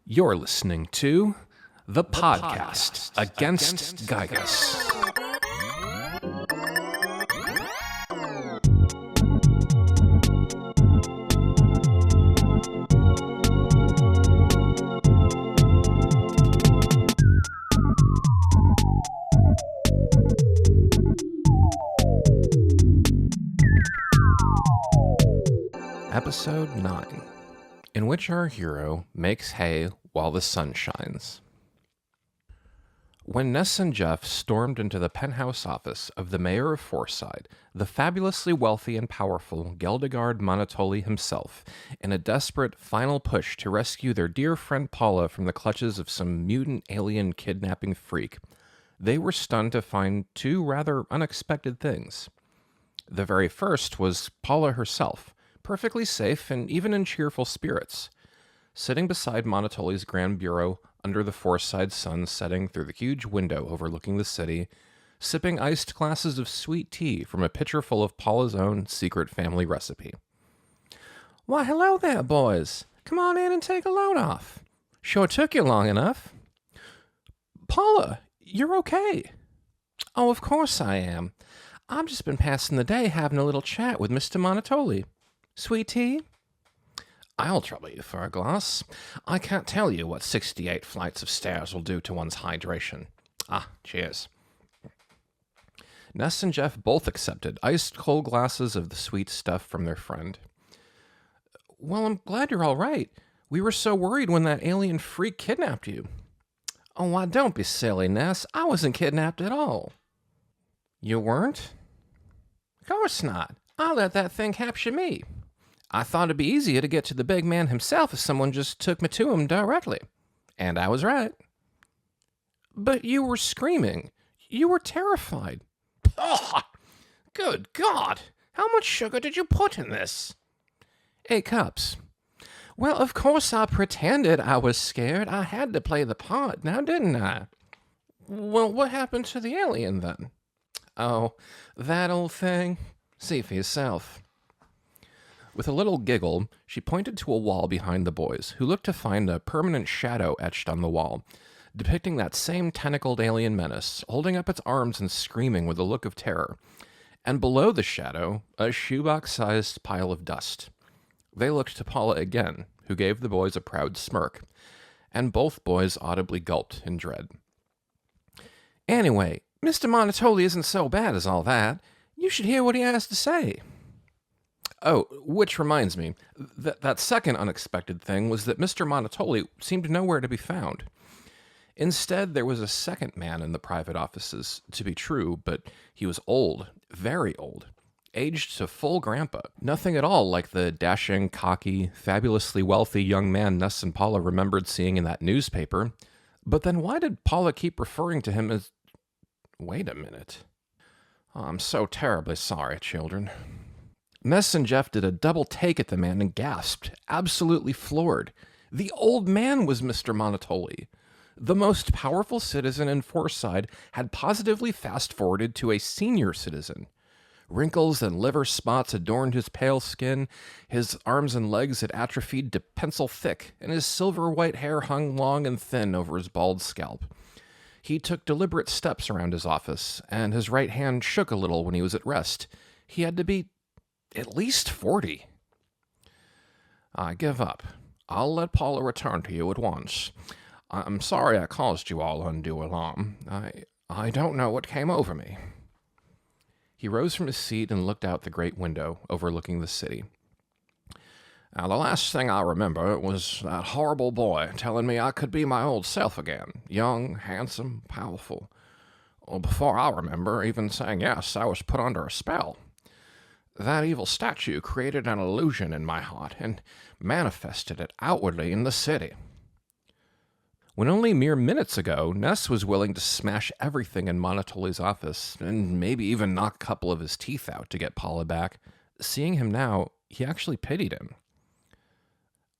You're listening to the podcast against Giygas. Episode 9, in which our hero makes hay while the sun shines. When Ness and Jeff stormed into the penthouse office of the mayor of Fourside, the fabulously wealthy and powerful Geldegarde Monotoli himself, in a desperate final push to rescue their dear friend Paula from the clutches of some mutant alien kidnapping freak, they were stunned to find two rather unexpected things. The very first was Paula herself, perfectly safe and even in cheerful spirits, sitting beside Monotoli's grand bureau under the Fourside sun setting through the huge window overlooking the city, sipping iced glasses of sweet tea from a pitcher full of Paula's own secret family recipe. "Why, hello there, boys. Come on in and take a load off. Sure took you long enough." "Paula, you're okay." "Oh, of course I am. I've just been passing the day having a little chat with Mr. Monotoli. Sweet tea?" "I'll trouble you for a glass. I can't tell you what 68 flights of stairs will do to one's hydration. Cheers." Ness and Jeff both accepted ice-cold glasses of the sweet stuff from their friend. "Well, I'm glad you're all right. We were so worried when that alien freak kidnapped you." "Oh, why, don't be silly, Ness. I wasn't kidnapped at all." "You weren't?" "Of course not. I let that thing capture me. I thought it'd be easier to get to the big man himself if someone just took me to him directly. And I was right." "But you were screaming. You were terrified." "Oh, good God! How much sugar did you put in this?" "8 cups. Well, of course I pretended I was scared. I had to play the part, now didn't I?" "Well, what happened to the alien then?" "Oh, that old thing. See for yourself." With a little giggle, she pointed to a wall behind the boys, who looked to find a permanent shadow etched on the wall, depicting that same tentacled alien menace, holding up its arms and screaming with a look of terror. And below the shadow, a shoebox-sized pile of dust. They looked to Paula again, who gave the boys a proud smirk, and both boys audibly gulped in dread. "Anyway, Mr. Monotoli isn't so bad as all that. You should hear what he has to say." "Oh, which reminds me, that second unexpected thing was that Mr. Monotoli seemed nowhere to be found. Instead, there was a second man in the private offices, to be true, but he was old, very old, aged to full grandpa. Nothing at all like the dashing, cocky, fabulously wealthy young man Ness and Paula remembered seeing in that newspaper. But then why did Paula keep referring to him as... Wait a minute. Oh, I'm so terribly sorry, children." Ness and Jeff did a double take at the man and gasped, absolutely floored. The old man was Mr. Monotoli. The most powerful citizen in Fourside had positively fast-forwarded to a senior citizen. Wrinkles and liver spots adorned his pale skin, his arms and legs had atrophied to pencil thick, and his silver-white hair hung long and thin over his bald scalp. He took deliberate steps around his office, and his right hand shook a little when he was at rest. He had to be at least 40. "I give up. I'll let Paula return to you at once. I'm sorry I caused you all undue alarm. I don't know what came over me." He rose from his seat and looked out the great window overlooking the city. "Now, the last thing I remember was that horrible boy telling me I could be my old self again, young, handsome, powerful. Well, before I remember even saying yes, I was put under a spell. That evil statue created an illusion in my heart and manifested it outwardly in the city." When only mere minutes ago, Ness was willing to smash everything in Monotoli's office, and maybe even knock a couple of his teeth out to get Paula back, seeing him now, he actually pitied him.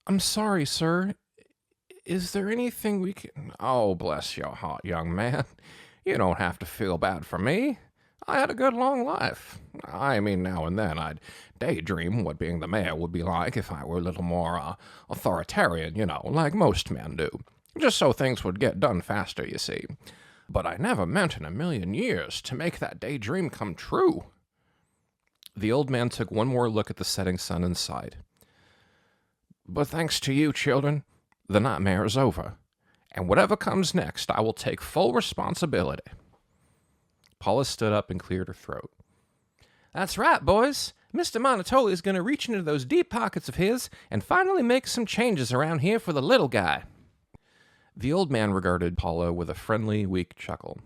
"I'm sorry, sir. Is there anything we can..." "Oh, bless your heart, young man. You don't have to feel bad for me. I had a good long life. I mean, now and then I'd daydream what being the mayor would be like if I were a little more authoritarian, like most men do. Just so things would get done faster, you see. But I never meant in a million years to make that daydream come true. The old man took one more look at the setting sun and sighed. But thanks to you, children, the nightmare is over. And whatever comes next, I will take full responsibility. Paula stood up and cleared her throat. That's right, boys. Mr. Monotoli is going to reach into those deep pockets of his and finally make some changes around here for the little guy. The old man regarded Paula with a friendly, weak chuckle.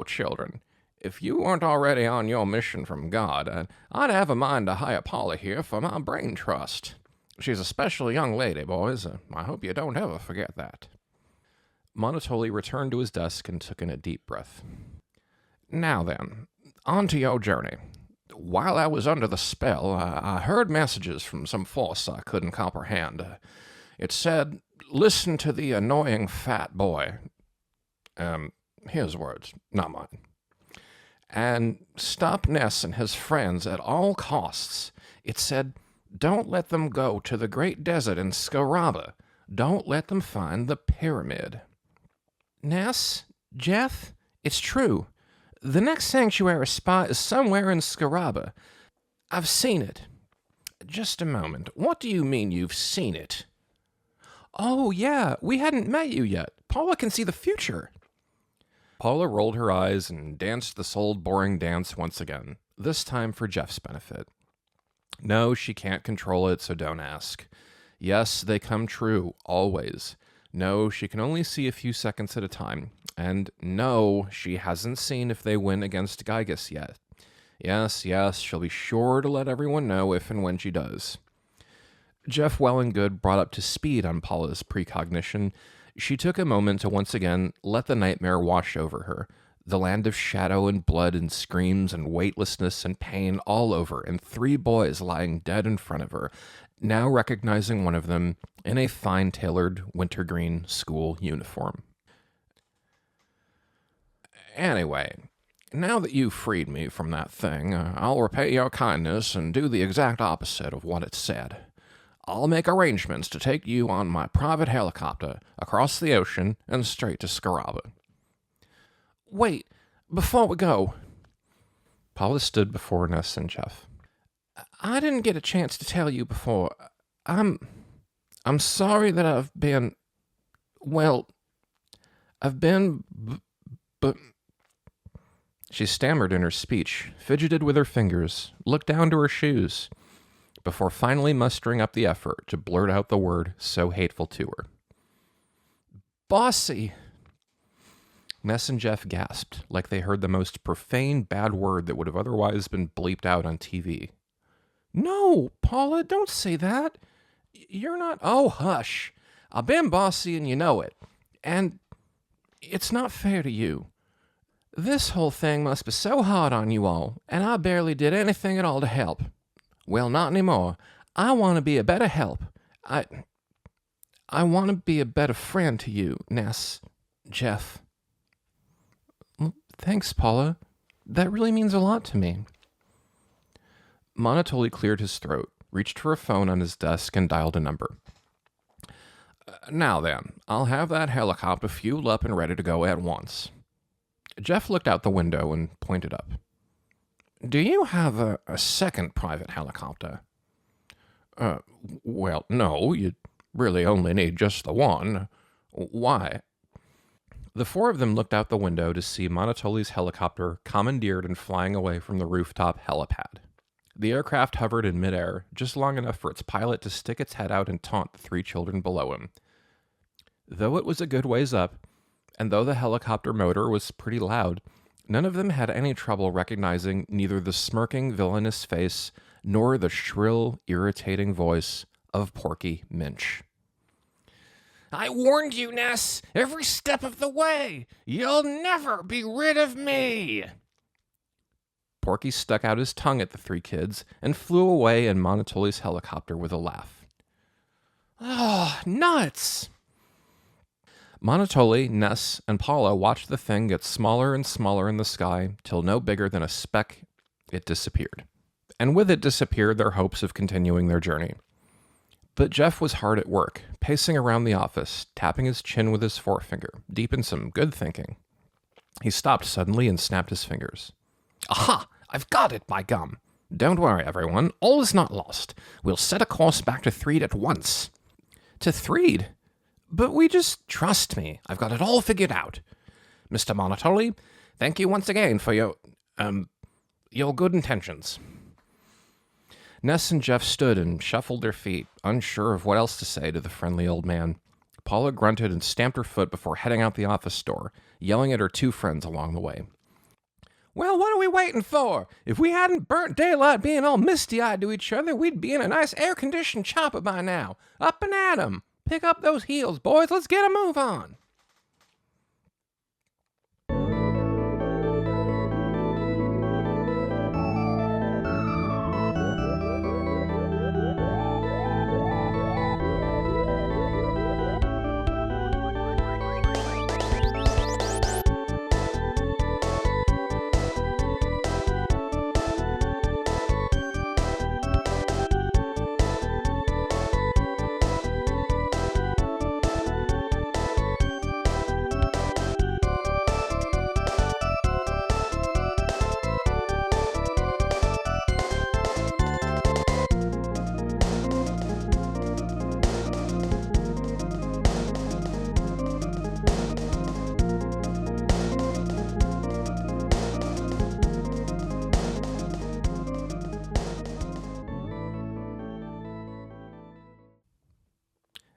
Children, if you weren't already on your mission from God, I'd have a mind to hire Paula here for my brain trust. She's a special young lady, boys. I hope you don't ever forget that. Monotoli returned to his desk and took in a deep breath. Now then, on to your journey. While I was under the spell, I heard messages from some force I couldn't comprehend. It said, "Listen to the annoying fat boy." His words, not mine. And stop Ness and his friends at all costs. It said, "Don't let them go to the great desert in Scaraba. Don't let them find the pyramid." Ness, Jeff, it's true. The next sanctuary spot is somewhere in Scaraba. I've seen it. Just a moment. What do you mean you've seen it? Oh, yeah, we hadn't met you yet. Paula can see the future. Paula rolled her eyes and danced this old boring dance once again, this time for Jeff's benefit. No, she can't control it, so don't ask. Yes, they come true, always. No, she can only see a few seconds at a time. And no, she hasn't seen if they win against Giygas yet. Yes, she'll be sure to let everyone know if and when she does. Jeff well and good brought up to speed on Paula's precognition. She took a moment to once again let the nightmare wash over her, the land of shadow and blood and screams and weightlessness and pain all over, and 3 boys lying dead in front of her, now recognizing one of them in a fine-tailored wintergreen school uniform. Anyway, now that you've freed me from that thing, I'll repay your kindness and do the exact opposite of what it said. I'll make arrangements to take you on my private helicopter across the ocean and straight to Scaraba. Wait, before we go. Paula stood before Ness and Jeff. I didn't get a chance to tell you before. I'm sorry that I've been, but... She stammered in her speech, fidgeted with her fingers, looked down to her shoes, before finally mustering up the effort to blurt out the word so hateful to her. Bossy! Ness and Jeff gasped, like they heard the most profane bad word that would have otherwise been bleeped out on TV. No, Paula, don't say that. You're not... Oh, hush. I've been bossy and you know it. And it's not fair to you. This whole thing must be so hard on you all, and I barely did anything at all to help. Well, not anymore. I want to be a better help. I want to be a better friend to you, Ness, Jeff. Thanks, Paula. That really means a lot to me. Monotoli cleared his throat, reached for a phone on his desk, and dialed a number. Now then, I'll have that helicopter fueled up and ready to go at once. Jeff looked out the window and pointed up. Do you have a second private helicopter? Well, no, you really only need just the one. Why? The 4 of them looked out the window to see Monotoli's helicopter commandeered and flying away from the rooftop helipad. The aircraft hovered in midair, just long enough for its pilot to stick its head out and taunt the 3 children below him. Though it was a good ways up, and though the helicopter motor was pretty loud, none of them had any trouble recognizing neither the smirking, villainous face nor the shrill, irritating voice of Porky Minch. I warned you, Ness, every step of the way. You'll never be rid of me. Porky stuck out his tongue at the 3 kids and flew away in Monotoli's helicopter with a laugh. Oh, nuts! Monotoli, Ness, and Paula watched the thing get smaller and smaller in the sky till no bigger than a speck it disappeared. And with it disappeared their hopes of continuing their journey. But Jeff was hard at work, pacing around the office, tapping his chin with his forefinger, deep in some good thinking. He stopped suddenly and snapped his fingers. Aha! I've got it, by gum! Don't worry, everyone. All is not lost. We'll set a course back to Threed at once. To Threed? But we just... Trust me. I've got it all figured out. Mr. Monotoli, thank you once again for your good intentions. Ness and Jeff stood and shuffled their feet, unsure of what else to say to the friendly old man. Paula grunted and stamped her foot before heading out the office door, yelling at her two friends along the way. Well, what are we waiting for? If we hadn't burnt daylight being all misty-eyed to each other, we'd be in a nice air-conditioned chopper by now. Up and at 'em. Pick up those heels, boys. Let's get a move on.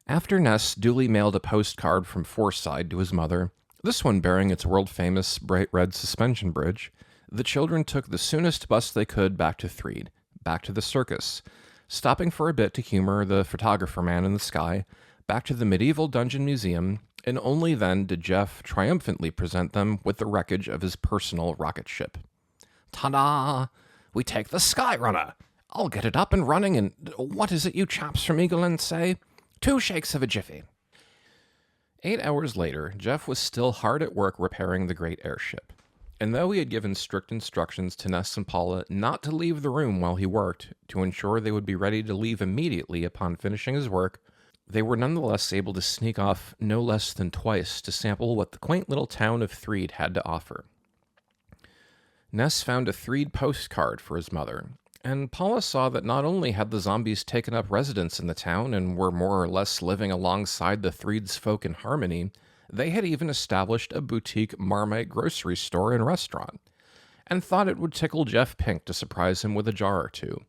After Ness duly mailed a postcard from Fourside to his mother, this one bearing its world-famous bright red suspension bridge, the children took the soonest bus they could back to Threed, back to the circus, stopping for a bit to humor the photographer man in the sky, back to the medieval dungeon museum, and only then did Jeff triumphantly present them with the wreckage of his personal rocket ship. Ta-da! We take the Skyrunner! I'll get it up and running in, what is it you chaps from Eagleland say? 2 shakes of a jiffy. 8 hours later, Jeff was still hard at work repairing the great airship. And though he had given strict instructions to Ness and Paula not to leave the room while he worked, to ensure they would be ready to leave immediately upon finishing his work, they were nonetheless able to sneak off no less than twice to sample what the quaint little town of Threed had to offer. Ness found a Threed postcard for his mother, and Paula saw that not only had the zombies taken up residence in the town and were more or less living alongside the Threed's folk in harmony, they had even established a boutique Marmite grocery store and restaurant, and thought it would tickle Jeff pink to surprise him with a jar or two.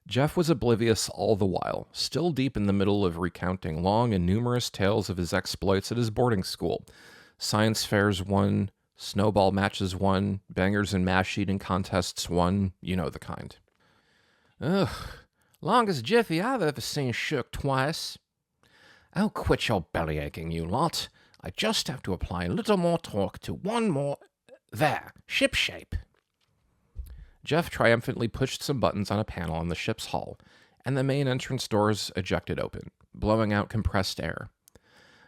Jeff was oblivious all the while, still deep in the middle of recounting long and numerous tales of his exploits at his boarding school. Science fairs won, snowball matches won, bangers and mash eating contests won, you know the kind. Ugh, longest jiffy I've ever seen shook twice. Oh, quit your belly aching, you lot. I just have to apply a little more torque to one more... There, ship shape. Jeff triumphantly pushed some buttons on a panel on the ship's hull, and the main entrance doors ejected open, blowing out compressed air.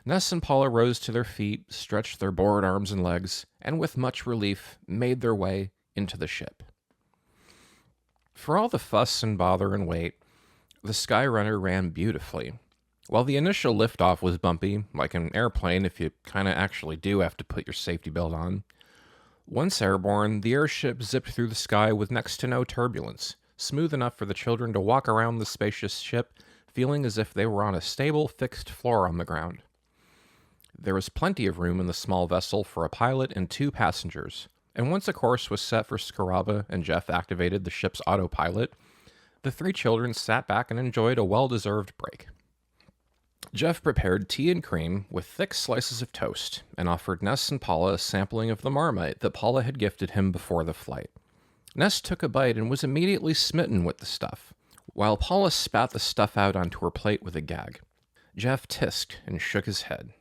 Ness and Paula rose to their feet, stretched their bored arms and legs, and with much relief made their way into the ship. For all the fuss and bother and wait, the Skyrunner ran beautifully. While the initial liftoff was bumpy, like an airplane if you kinda actually do have to put your safety belt on, once airborne, the airship zipped through the sky with next to no turbulence, smooth enough for the children to walk around the spacious ship, feeling as if they were on a stable, fixed floor on the ground. There was plenty of room in the small vessel for a pilot and 2 passengers, and once a course was set for Scaraba and Jeff activated the ship's autopilot, the 3 children sat back and enjoyed a well-deserved break. Jeff prepared tea and cream with thick slices of toast and offered Ness and Paula a sampling of the Marmite that Paula had gifted him before the flight. Ness took a bite and was immediately smitten with the stuff, while Paula spat the stuff out onto her plate with a gag. Jeff tisked and shook his head.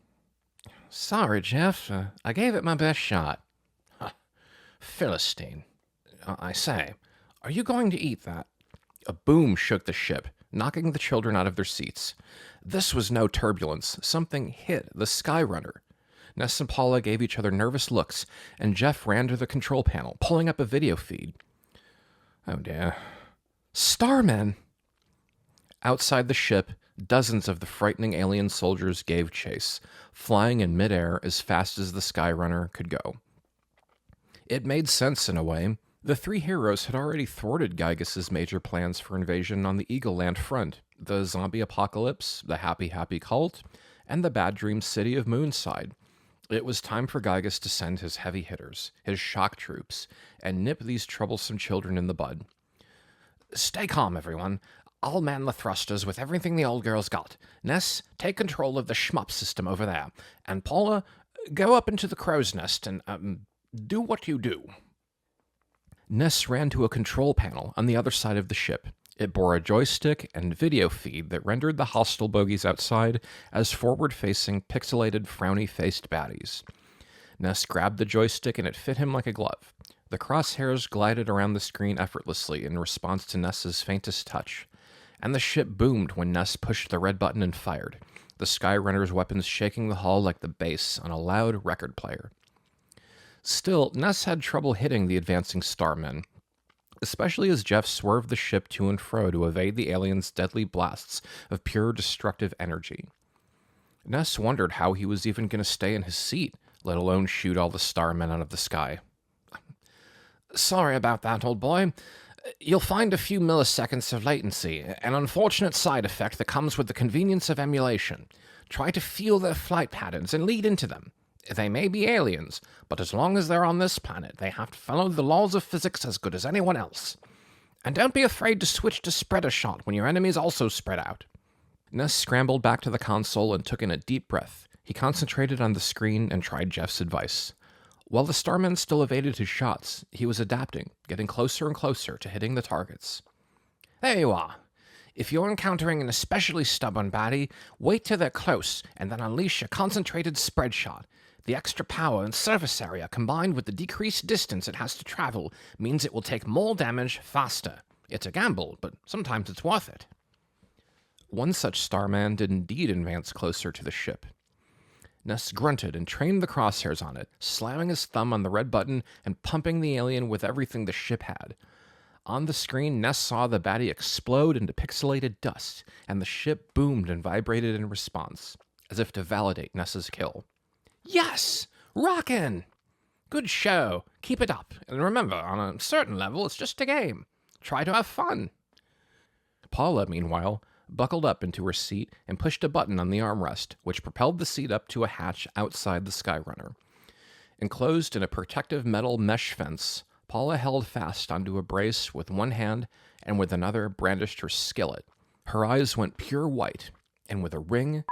Sorry, Jeff. I gave it my best shot. Huh. Philistine. I say, are you going to eat that? A boom shook the ship, knocking the children out of their seats. This was no turbulence. Something hit the Skyrunner. Ness and Paula gave each other nervous looks, and Jeff ran to the control panel, pulling up a video feed. Oh dear. Starmen! Outside the ship, dozens of the frightening alien soldiers gave chase, flying in midair as fast as the Skyrunner could go. It made sense in a way. The three heroes had already thwarted Giygas' major plans for invasion on the Eagle Land front, the zombie apocalypse, the Happy Cult, and the Bad Dream City of Moonside. It was time for Giygas to send his heavy hitters, his shock troops, and nip these troublesome children in the bud. Stay calm, everyone. I'll man the thrusters with everything the old girl's got. Ness, take control of the shmup system over there. And Paula, go up into the crow's nest and, do what you do. Ness ran to a control panel on the other side of the ship. It bore a joystick and video feed that rendered the hostile bogies outside as forward-facing, pixelated, frowny-faced baddies. Ness grabbed the joystick and it fit him like a glove. The crosshairs glided around the screen effortlessly in response to Ness's faintest touch. And the ship boomed when Ness pushed the red button and fired, the Skyrunner's weapons shaking the hull like the bass on a loud record player. Still, Ness had trouble hitting the advancing starmen, especially as Jeff swerved the ship to and fro to evade the aliens' deadly blasts of pure destructive energy. Ness wondered how he was even going to stay in his seat, let alone shoot all the starmen out of the sky. Sorry about that, old boy. You'll find a few milliseconds of latency, an unfortunate side effect that comes with the convenience of emulation. Try to feel their flight patterns and lead into them. They may be aliens, but as long as they're on this planet, they have to follow the laws of physics as good as anyone else. And don't be afraid to switch to spreader shot when your enemies also spread out. Ness scrambled back to the console and took in a deep breath. He concentrated on the screen and tried Jeff's advice. While the starman still evaded his shots, he was adapting, getting closer and closer to hitting the targets. There you are. If you're encountering an especially stubborn baddie, wait till they're close and then unleash a concentrated spread shot. The extra power and surface area combined with the decreased distance it has to travel means it will take more damage faster. It's a gamble, but sometimes it's worth it. One such starman did indeed advance closer to the ship. Ness grunted and trained the crosshairs on it, slamming his thumb on the red button and pumping the alien with everything the ship had. On the screen, Ness saw the baddie explode into pixelated dust, and the ship boomed and vibrated in response, as if to validate Ness's kill. Yes! Rockin'! Good show. Keep it up. And remember, on a certain level, it's just a game. Try to have fun. Paula, meanwhile, buckled up into her seat and pushed a button on the armrest, which propelled the seat up to a hatch outside the Skyrunner. Enclosed in a protective metal mesh fence, Paula held fast onto a brace with one hand and with another brandished her skillet. Her eyes went pure white, and with a ring,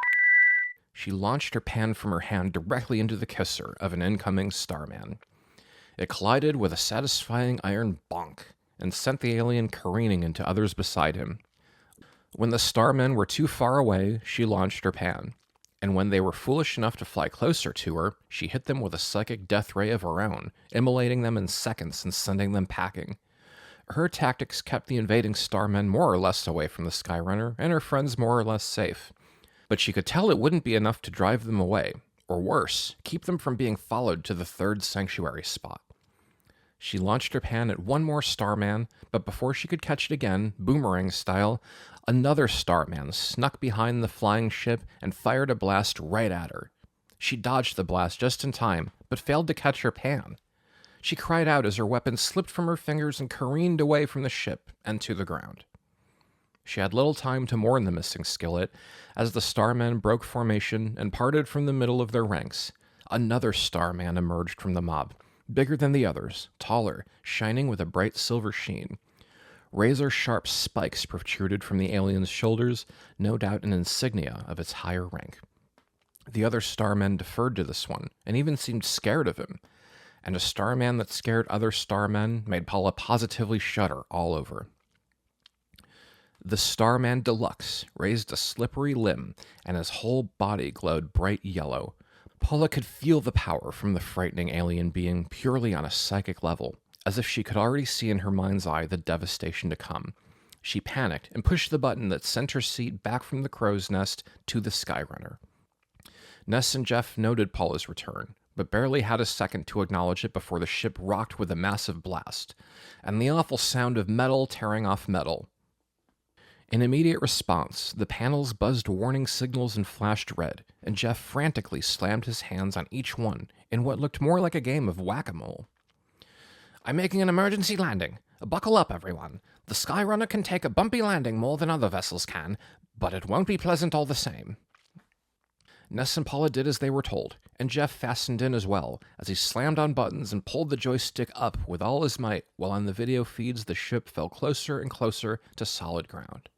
she launched her pan from her hand directly into the kisser of an incoming starman. It collided with a satisfying iron bonk and sent the alien careening into others beside him. When the starmen were too far away, she launched her pan, and when they were foolish enough to fly closer to her, she hit them with a psychic death ray of her own, immolating them in seconds and sending them packing. Her tactics kept the invading starmen more or less away from the Skyrunner, and her friends more or less safe. But she could tell it wouldn't be enough to drive them away, or worse, keep them from being followed to the third sanctuary spot. She launched her pan at one more starman, but before she could catch it again, boomerang style, another starman snuck behind the flying ship and fired a blast right at her. She dodged the blast just in time, but failed to catch her pan. She cried out as her weapon slipped from her fingers and careened away from the ship and to the ground. She had little time to mourn the missing skillet, as the starmen broke formation and parted from the middle of their ranks. Another starman emerged from the mob, bigger than the others, taller, shining with a bright silver sheen. Razor-sharp spikes protruded from the alien's shoulders, no doubt an insignia of its higher rank. The other starmen deferred to this one, and even seemed scared of him. And a starman that scared other starmen made Paula positively shudder all over. The Starman Deluxe raised a slippery limb, and his whole body glowed bright yellow. Paula could feel the power from the frightening alien being purely on a psychic level, as if she could already see in her mind's eye the devastation to come. She panicked and pushed the button that sent her seat back from the crow's nest to the Skyrunner. Ness and Jeff noted Paula's return, but barely had a second to acknowledge it before the ship rocked with a massive blast, and the awful sound of metal tearing off metal. In immediate response, the panels buzzed warning signals and flashed red, and Jeff frantically slammed his hands on each one in what looked more like a game of whack-a-mole. "I'm making an emergency landing. Buckle up, everyone. The Skyrunner can take a bumpy landing more than other vessels can, but it won't be pleasant all the same." Ness and Paula did as they were told, and Jeff fastened in as well, as he slammed on buttons and pulled the joystick up with all his might, while on the video feeds the ship fell closer and closer to solid ground.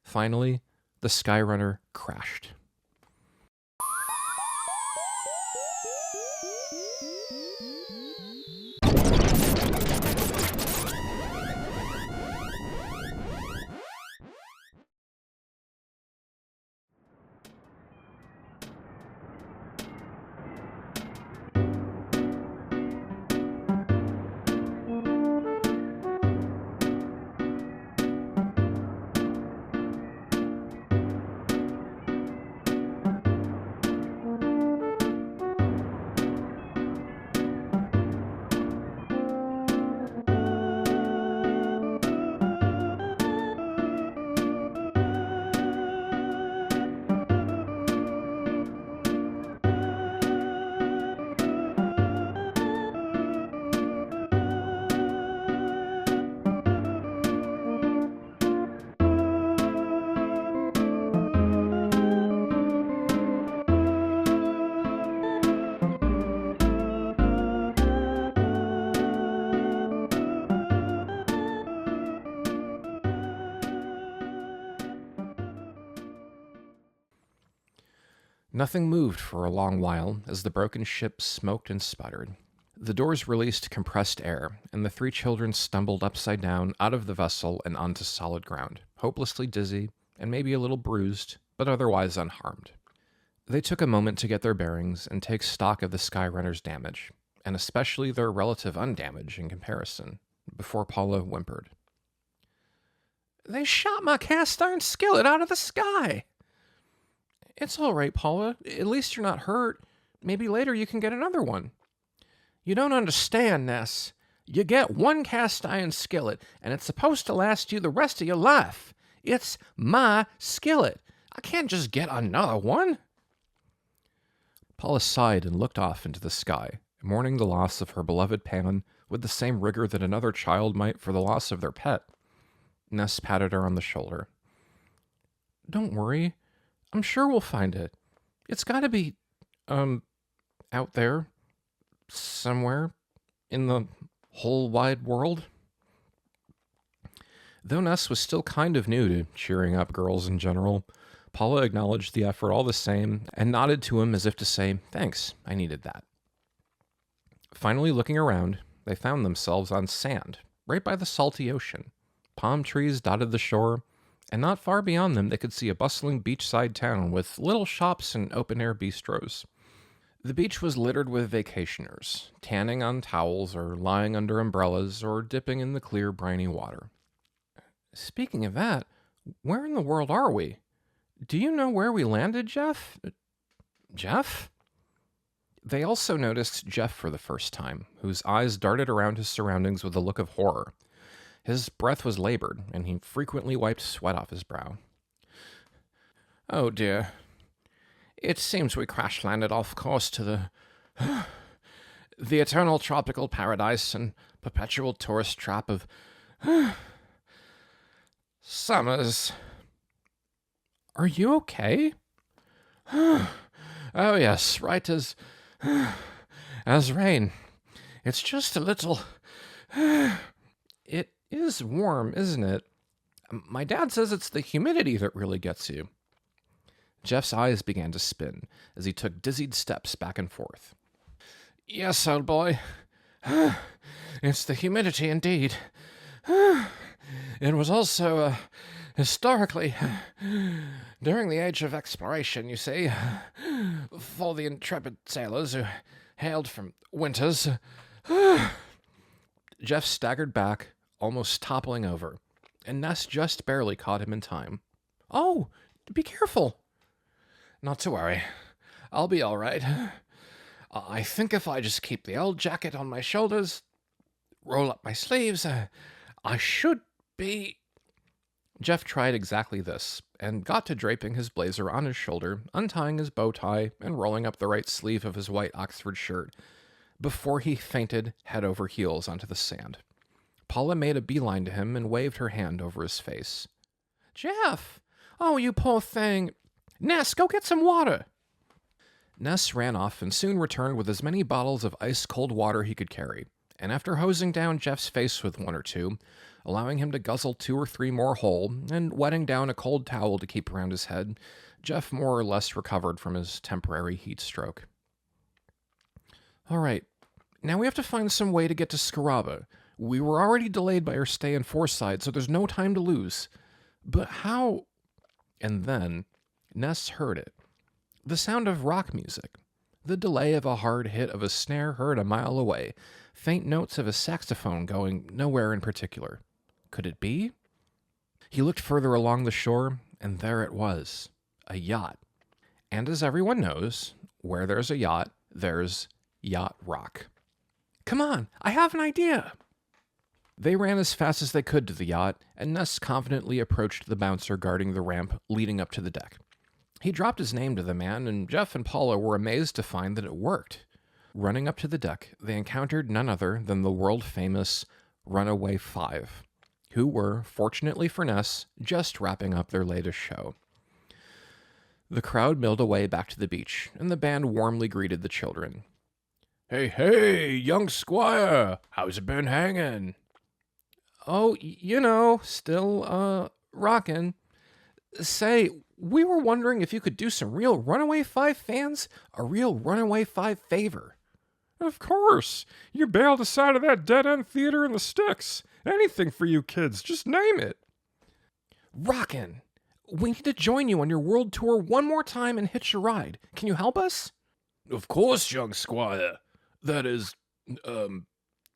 Finally, the Skyrunner crashed. Nothing moved for a long while as the broken ship smoked and sputtered. The doors released compressed air, and the three children stumbled upside down out of the vessel and onto solid ground, hopelessly dizzy and maybe a little bruised, but otherwise unharmed. They took a moment to get their bearings and take stock of the Skyrunner's damage, and especially their relative undamage in comparison, before Paula whimpered. "They shot my cast iron skillet out of the sky!" "It's all right, Paula. At least you're not hurt. Maybe later you can get another one." "You don't understand, Ness. You get one cast iron skillet, and it's supposed to last you the rest of your life. It's my skillet. I can't just get another one." Paula sighed and looked off into the sky, mourning the loss of her beloved pan with the same rigor that another child might for the loss of their pet. Ness patted her on the shoulder. "Don't worry. I'm sure we'll find it. It's gotta be, out there, somewhere, in the whole wide world." Though Ness was still kind of new to cheering up girls in general, Paula acknowledged the effort all the same and nodded to him as if to say, "Thanks, I needed that." Finally looking around, they found themselves on sand, right by the salty ocean. Palm trees dotted the shore, and not far beyond them they could see a bustling beachside town with little shops and open-air bistros. The beach was littered with vacationers, tanning on towels or lying under umbrellas or dipping in the clear, briny water. "Speaking of that, where in the world are we? Do you know where we landed, Jeff?" "Jeff?" They also noticed Jeff for the first time, whose eyes darted around his surroundings with a look of horror. His breath was labored, and he frequently wiped sweat off his brow. "Oh dear. It seems we crash-landed off course to the eternal tropical paradise and perpetual tourist trap of summers." "Are you okay?" "Oh yes, right as rain. It's just a little..." "It is warm, isn't it? My dad says it's the humidity that really gets you." Jeff's eyes began to spin as he took dizzied steps back and forth. "Yes, old boy. It's the humidity indeed. It was also, historically, during the age of exploration, you see, for the intrepid sailors who hailed from winters." Jeff staggered back, almost toppling over. and Ness just barely caught him in time. Oh, be careful. Not to worry. I'll be all right. I think if I just keep the old jacket on my shoulders, roll up my sleeves, I should be... Jeff tried exactly this, and got to draping his blazer on his shoulder, untying his bow tie, and rolling up the right sleeve of his white Oxford shirt, before he fainted head over heels onto the sand. Paula made a beeline to him and waved her hand over his face. Jeff! Oh, you poor thing. Ness, go get some water. Ness ran off and soon returned with as many bottles of ice-cold water he could carry, and after hosing down Jeff's face with one or two, allowing him to guzzle 2 or 3 more whole, and wetting down a cold towel to keep around his head, Jeff more or less recovered from his temporary heat stroke. All right, now we have to find some way to get to Scaraba. We were already delayed by our stay in Fourside, so there's no time to lose. But how... And then, Ness heard it. The sound of rock music. The delay of a hard hit of a snare heard a mile away. Faint notes of a saxophone going nowhere in particular. Could it be? He looked further along the shore, and there it was. A yacht. And as everyone knows, where there's a yacht, there's yacht rock. Come on, I have an idea. They ran as fast as they could to the yacht, and Ness confidently approached the bouncer guarding the ramp leading up to the deck. He dropped his name to the man, and Jeff and Paula were amazed to find that it worked. Running up to the deck, they encountered none other than the world-famous Runaway 5, who were, fortunately for Ness, just wrapping up their latest show. The crowd milled away back to the beach, and the band warmly greeted the children. Hey, hey, young squire, how's it been hanging? Oh, still, rockin'. Say, we were wondering if you could do some real Runaway 5 fans a real Runaway 5 favor. Of course. You bailed us out of that dead-end theater in the sticks. Anything for you kids, just name it. Rockin'. We need to join you on your world tour one more time and hitch a ride. Can you help us? Of course, young squire. That is,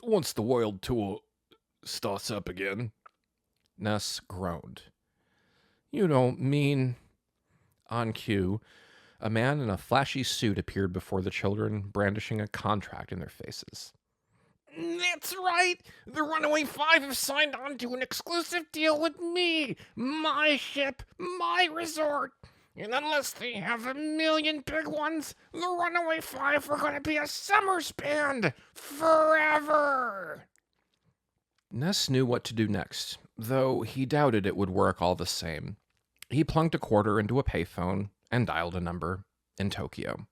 once the world tour starts up again. Ness groaned. You don't mean... On cue, a man in a flashy suit appeared before the children, brandishing a contract in their faces. That's right! The Runaway 5 have signed on to an exclusive deal with me! My ship, my resort! And unless they have 1,000,000 big ones, the Runaway 5 are gonna be a summer band! Forever! Ness knew what to do next, though he doubted it would work all the same. He plunked a quarter into a payphone and dialed a number in Tokyo.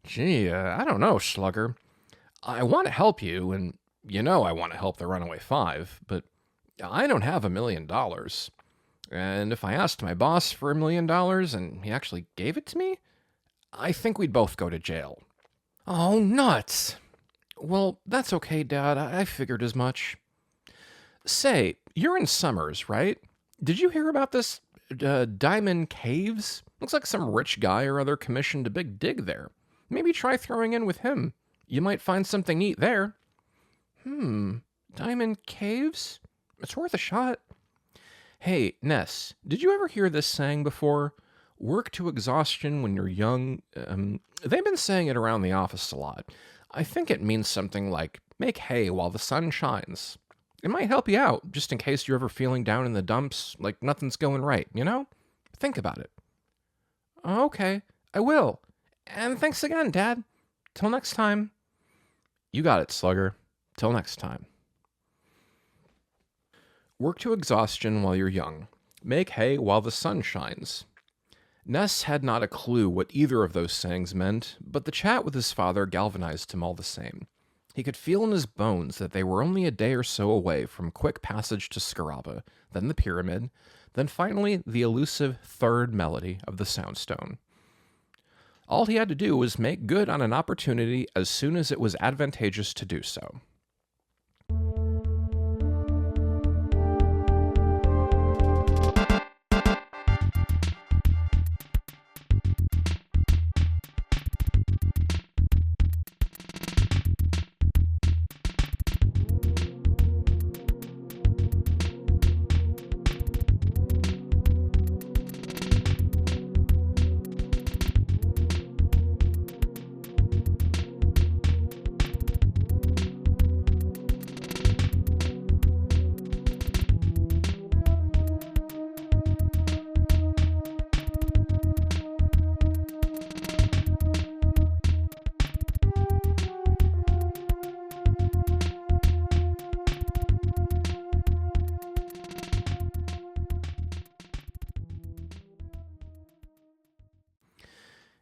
Gee, I don't know, Slugger. I want to help you, and I want to help the Runaway 5, but I don't have $1 million. And if I asked my boss for $1 million and he actually gave it to me, I think we'd both go to jail. Oh, nuts! Well, that's okay, Dad. I figured as much. Say, you're in Summers, right? Did you hear about this Diamond Caves? Looks like some rich guy or other commissioned a big dig there. Maybe try throwing in with him. You might find something neat there. Diamond Caves? It's worth a shot. Hey, Ness, did you ever hear this saying before? Work to exhaustion when you're young. They've been saying it around the office a lot. I think it means something like, make hay while the sun shines. It might help you out, just in case you're ever feeling down in the dumps, like nothing's going right, Think about it. Okay, I will. And thanks again, Dad. Till next time. You got it, Slugger. Till next time. Work to exhaustion while you're young. Make hay while the sun shines. Ness had not a clue what either of those sayings meant, but the chat with his father galvanized him all the same. He could feel in his bones that they were only a day or so away from quick passage to Scaraba, then the pyramid, then finally the elusive third melody of the Soundstone. All he had to do was make good on an opportunity as soon as it was advantageous to do so.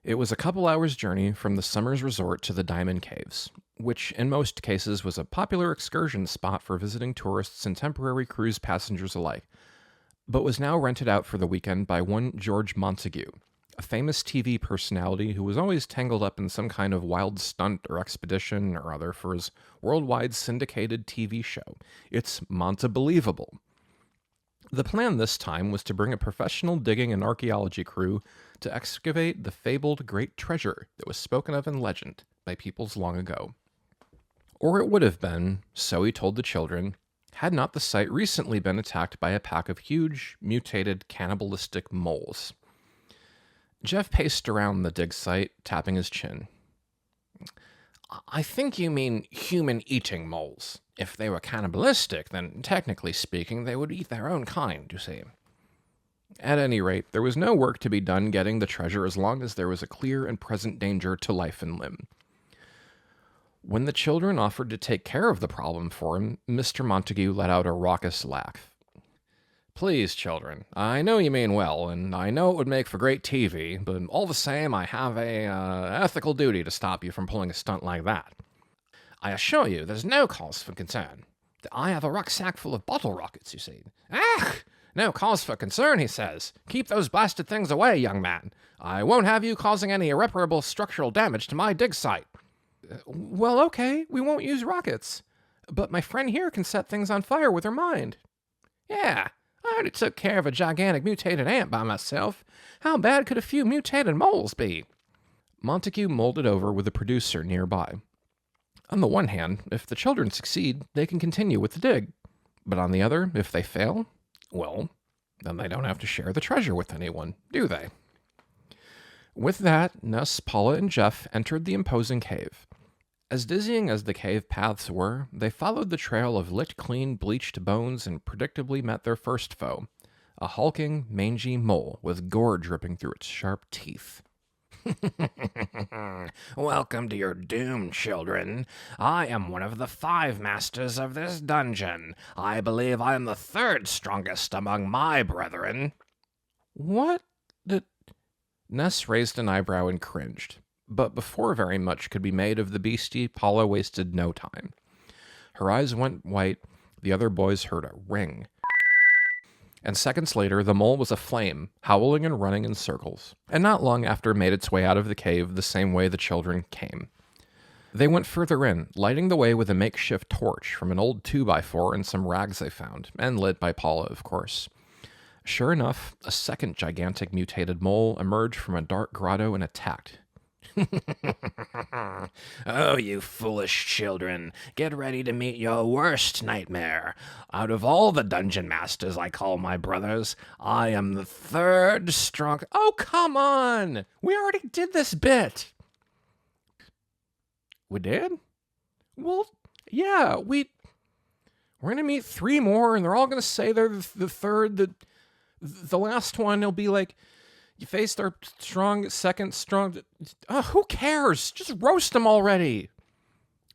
It was a couple hours' journey from the summer's resort to the Diamond Caves, which in most cases was a popular excursion spot for visiting tourists and temporary cruise passengers alike, but was now rented out for the weekend by one George Montague, a famous TV personality who was always tangled up in some kind of wild stunt or expedition or other for his worldwide syndicated TV show. It's Montabelievable. The plan this time was to bring a professional digging and archaeology crew to excavate the fabled great treasure that was spoken of in legend by peoples long ago. Or it would have been, so he told the children, had not the site recently been attacked by a pack of huge, mutated, cannibalistic moles. Jeff paced around the dig site, tapping his chin. I think you mean human-eating moles. If they were cannibalistic, then technically speaking, they would eat their own kind, you see. At any rate, there was no work to be done getting the treasure as long as there was a clear and present danger to life and limb. When the children offered to take care of the problem for him, Mr. Montague let out a raucous laugh. Please, children, I know you mean well, and I know it would make for great TV, but all the same, I have a ethical duty to stop you from pulling a stunt like that. I assure you, there's no cause for concern. I have a rucksack full of bottle rockets, you see. Ah! No cause for concern, he says. Keep those blasted things away, young man. I won't have you causing any irreparable structural damage to my dig site. Well, okay, we won't use rockets. But my friend here can set things on fire with her mind. Yeah, I already took care of a gigantic mutated ant by myself. How bad could a few mutated moles be? Montague mulled it over with a producer nearby. On the one hand, if the children succeed, they can continue with the dig. But on the other, if they fail, well, then they don't have to share the treasure with anyone, do they? With that, Ness, Paula, and Jeff entered the imposing cave. As dizzying as the cave paths were, they followed the trail of licked clean, bleached bones and predictably met their first foe, a hulking, mangy mole with gore dripping through its sharp teeth. Welcome to your doom, children. I am one of the 5 masters of this dungeon. I believe I am the 3rd strongest among my brethren. What? Ness raised an eyebrow and cringed. But before very much could be made of the beastie, Paula wasted no time. Her eyes went white. The other boys heard a ring. And seconds later, the mole was aflame, howling and running in circles, and not long after made its way out of the cave the same way the children came. They went further in, lighting the way with a makeshift torch from an old 2x4 and some rags they found, and lit by Paula, of course. Sure enough, a second gigantic mutated mole emerged from a dark grotto and attacked. Oh, you foolish children, get ready to meet your worst nightmare. Out of all the dungeon masters I call my brothers, I am the 3rd strong... Oh, come on! We already did this bit! We did? Well, yeah, we're gonna meet 3 more, and they're all gonna say they're the 3rd, the last one, they'll be like... You faced our second strong... who cares? Just roast them already.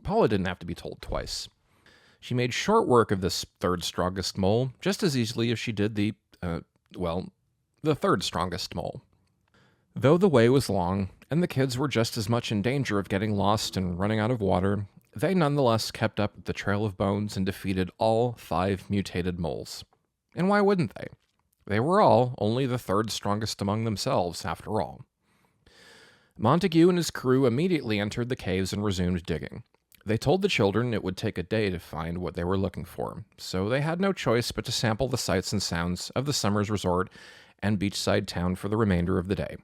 Paula didn't have to be told twice. She made short work of this 3rd strongest mole, just as easily as she did the 3rd strongest mole. Though the way was long, and the kids were just as much in danger of getting lost and running out of water, they nonetheless kept up the trail of bones and defeated all 5 mutated moles. And why wouldn't they? They were all only the 3rd strongest among themselves, after all. Montague and his crew immediately entered the caves and resumed digging. They told the children it would take a day to find what they were looking for, so they had no choice but to sample the sights and sounds of the summer's resort and beachside town for the remainder of the day.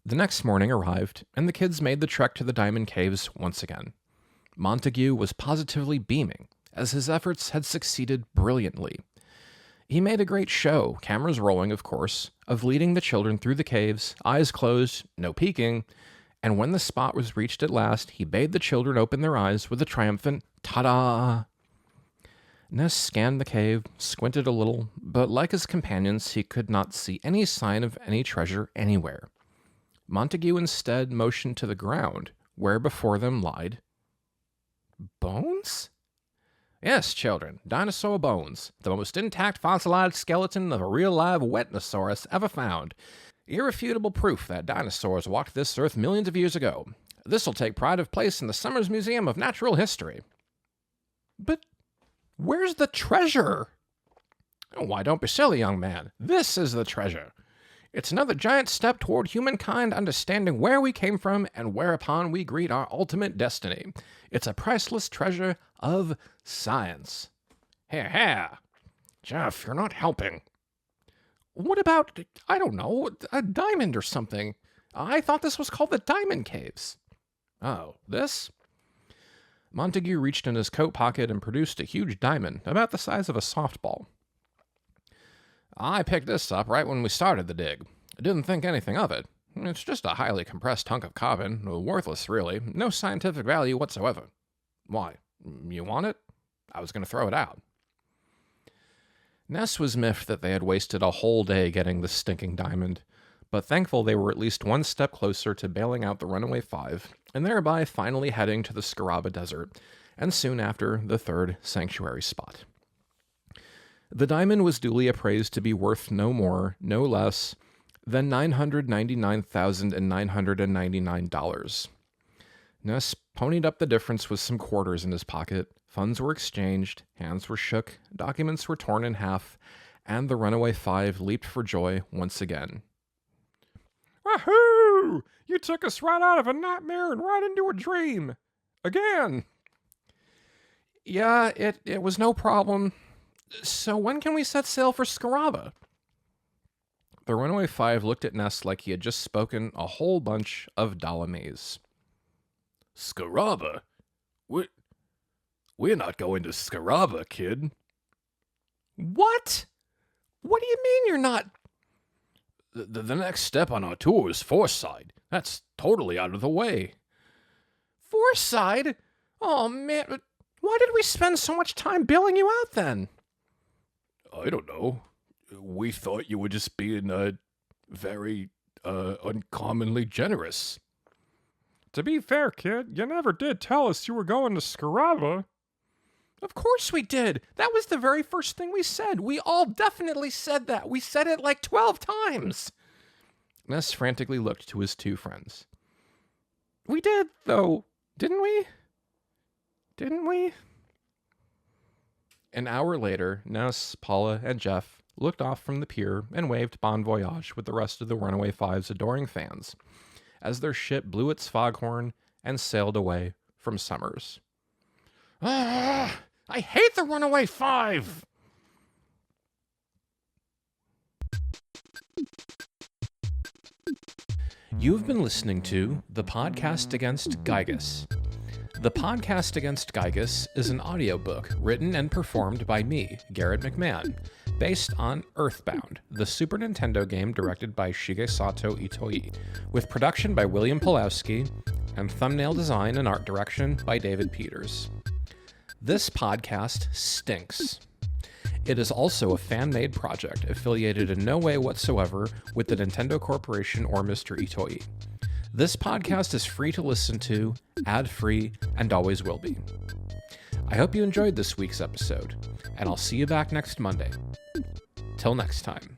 The next morning arrived, and the kids made the trek to the Diamond Caves once again. Montague was positively beaming, as his efforts had succeeded brilliantly. He made a great show, cameras rolling, of course, of leading the children through the caves, eyes closed, no peeking, and when the spot was reached at last, he bade the children open their eyes with a triumphant ta-da! Ness scanned the cave, squinted a little, but like his companions, he could not see any sign of any treasure anywhere. Montague instead motioned to the ground, where before them lied... bones? Yes, children, dinosaur bones, the most intact fossilized skeleton of a real live Wetnosaurus ever found. Irrefutable proof that dinosaurs walked this earth millions of years ago. This'll take pride of place in the Summers Museum of Natural History. But where's the treasure? Oh, why, don't be silly, young man. This is the treasure. It's another giant step toward humankind understanding where we came from and whereupon we greet our ultimate destiny. It's a priceless treasure of science. Here. Jeff, you're not helping. What about, I don't know, a diamond or something? I thought this was called the Diamond Caves. Oh, this? Montague reached in his coat pocket and produced a huge diamond, about the size of a softball. I picked this up right when we started the dig. I didn't think anything of it. It's just a highly compressed hunk of carbon, worthless really, no scientific value whatsoever. Why? You want it? I was going to throw it out. Ness was miffed that they had wasted a whole day getting the stinking diamond, but thankful they were at least one step closer to bailing out the Runaway Five, and thereby finally heading to the Scaraba Desert, and soon after, the third sanctuary spot. The diamond was duly appraised to be worth no more, no less, than $999,999. Ness ponied up the difference with some quarters in his pocket, funds were exchanged, hands were shook, documents were torn in half, and the Runaway Five leaped for joy once again. Wahoo! You took us right out of a nightmare and right into a dream. Again. Yeah, it was no problem. So when can we set sail for Scaraba? The Runaway Five looked at Ness like he had just spoken a whole bunch of Dalamese. Scaraba? We're not going to Scaraba, kid. What? What do you mean you're not? The next step on our tour is Fourside. That's totally out of the way. Fourside? Oh, man. Why did we spend so much time bailing you out then? I don't know. We thought you were just being, very, uncommonly generous. To be fair, kid, you never did tell us you were going to Scaraba. Of course we did. That was the very first thing we said. We all definitely said that. We said it like 12 times. Ness frantically looked to his two friends. We did, though, didn't we? Didn't we? An hour later, Ness, Paula, and Jeff looked off from the pier and waved bon voyage with the rest of the Runaway Five's adoring fans as their ship blew its foghorn and sailed away from Summers. Ah, I hate the Runaway Five! You've been listening to The Podcast Against Giygas. The Podcast Against Giygas is an audiobook written and performed by me, Garrett McMahon, based on Earthbound, the Super Nintendo game directed by Shigesato Itoi, with production by William Pulowski and thumbnail design and art direction by David Peters. This podcast stinks. It is also a fan-made project affiliated in no way whatsoever with the Nintendo Corporation or Mr. Itoi. This podcast is free to listen to, ad-free, and always will be. I hope you enjoyed this week's episode, and I'll see you back next Monday. Till next time.